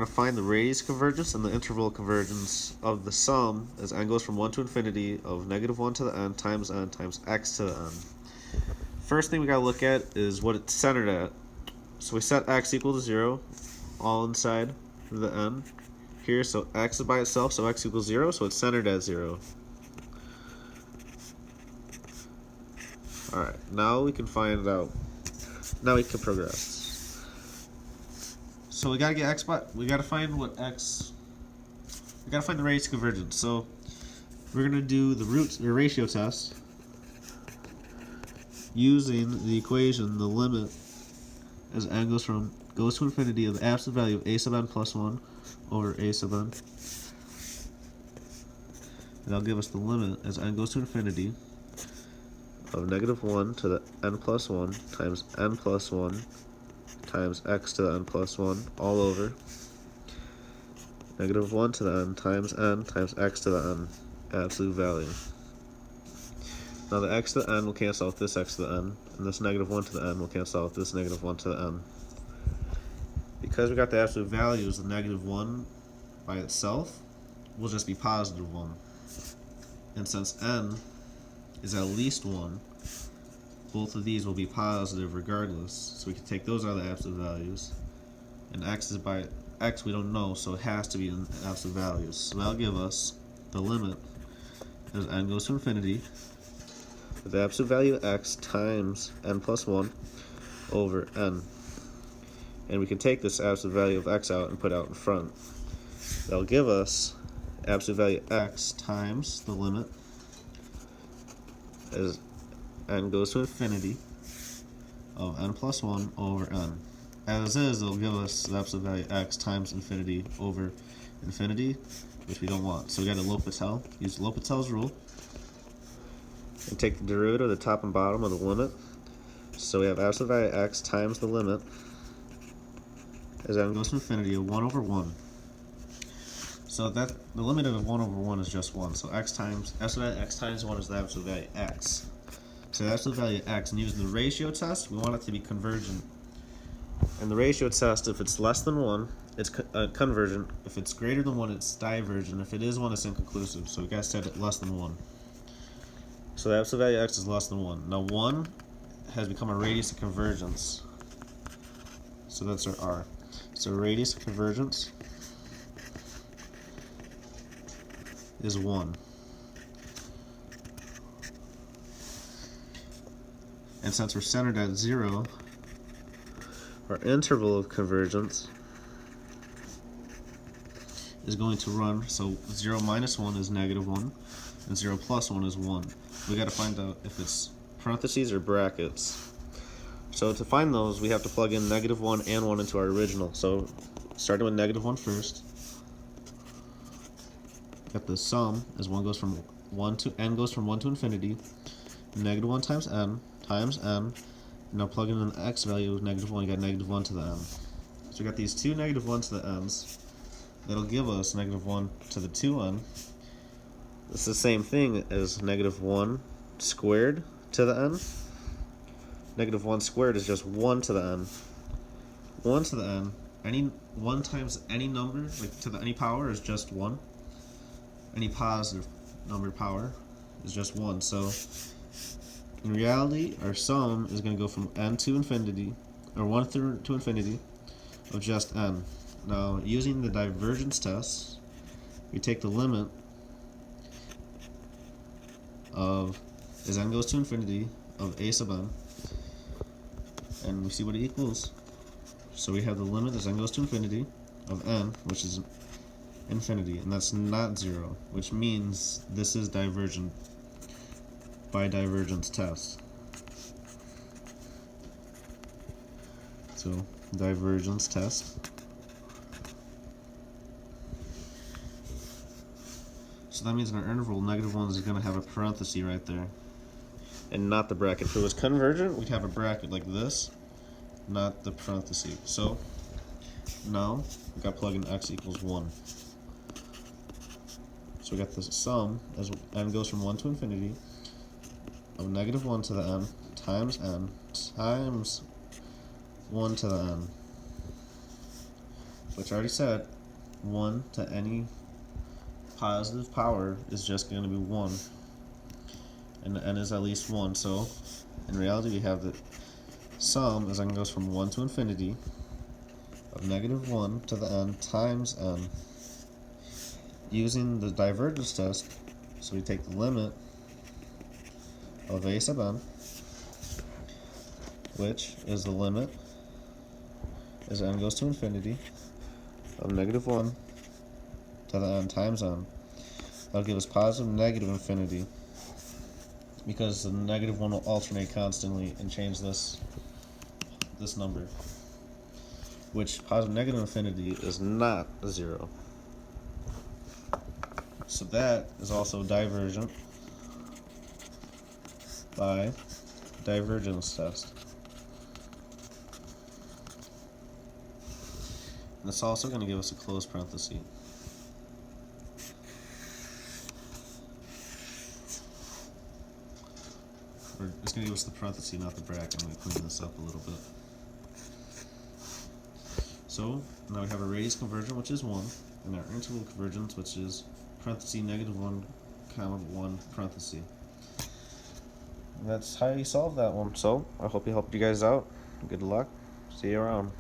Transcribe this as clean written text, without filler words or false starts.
going to find the radius convergence and the interval convergence of the sum as n goes from 1 to infinity of -1 to the n times x to the n. First thing we got to look at is what it's centered at. So we set x equal to 0 all inside the n here, so x is by itself, so x equals 0, so it's centered at 0. Alright, now we can find out, now we can progress. So we gotta get x by, we gotta find what x, we gotta find the radius convergence. So we're gonna do the ratio test using the equation, the limit as n goes to infinity of the absolute value of a sub n plus 1 over a sub n. And that'll give us the limit as n goes to infinity of -1 to the n plus 1 times n plus 1 times x to the n plus 1 all over -1 to the n times x to the n absolute value. Now the x to the n will cancel out with this x to the n, and this -1 to the n will cancel out with this -1 to the n. Because we got the absolute values, the -1 by itself will just be +1. And since n is at least 1, both of these will be positive regardless, so we can take those out of the absolute values. And x is by x we don't know, so it has to be in absolute values. So that'll give us the limit as n goes to infinity with the absolute value of x times n plus 1 over n. And we can take this absolute value of x out and put it out in front. That'll give us absolute value x times the limit as n goes to infinity of n plus 1 over n. As is, it'll give us the absolute value x times infinity over infinity, which we don't want. So we got to L'Hopital, use L'Hopital's rule, and take the derivative of the top and bottom of the limit. So we have absolute value x times the limit as n goes to infinity of 1 over 1. So that the limit of 1 over 1 is just 1. So x times absolute value x times 1 is the absolute value x. So the absolute value x, and using the ratio test, we want it to be convergent. And the ratio test, if it's less than 1, it's convergent. If it's greater than 1, it's divergent. If it is 1, it's inconclusive. So we got to set it less than 1. So the absolute value x is less than 1. Now 1 has become a radius of convergence. So that's our r. So radius of convergence is 1. And since we're centered at 0, our interval of convergence is going to run, so 0 minus 1 is -1, and 0 plus 1 is 1. We got to find out if it's parentheses or brackets. So to find those, we have to plug in -1 and 1 into our original. So starting with -1 first, got the sum as n goes from 1 to infinity, -1 times n times n. Now plug in an x value of -1, you got -1 to the n. So we got these two -1 to the n's. That'll give us -1 to the 2n. It's the same thing as -1 squared to the n. -1 squared is just 1 to the n. 1 to the n, any 1 times any number, like to the any power, is just 1. Any positive number power is just 1. So in reality, our sum is going to go from n to infinity, or 1 through to infinity, of just n. Now, using the divergence test, we take the limit of, as n goes to infinity, of a sub n, and we see what it equals. So we have the limit as n goes to infinity of n, which is infinity, and that's not 0, which means this is divergent by divergence test. So divergence test. So that means in our interval, -1 is going to have a parenthesis right there, and not the bracket. If it was convergent, we'd have a bracket like this, not the parenthesis. So now we got to plug in x equals 1. So we got the sum as n goes from 1 to infinity of -1 to the n times 1 to the n. which I already said 1 to any positive power is just going to be 1, and the n is at least 1. So in reality we have the sum as n goes from 1 to infinity of negative 1 to the n times n. Using the divergence test, so we take the limit of a sub n, which is the limit as n goes to infinity of negative 1 to the n times n. That'll give us positive negative infinity, because the negative 1 will alternate constantly and change this number, which positive negative infinity is not a 0. So that is also divergent by divergence test. And it's also going to give us a closed parenthesis. Or it's going to give us the parenthesis, not the bracket. I'm going to clean this up a little bit. So now we have a radius convergence, which is 1, and our interval convergence, which is parenthesis negative 1 comma 1 parenthesis. And that's how you solve that one. So I hope it helped you guys out. Good luck. See you around.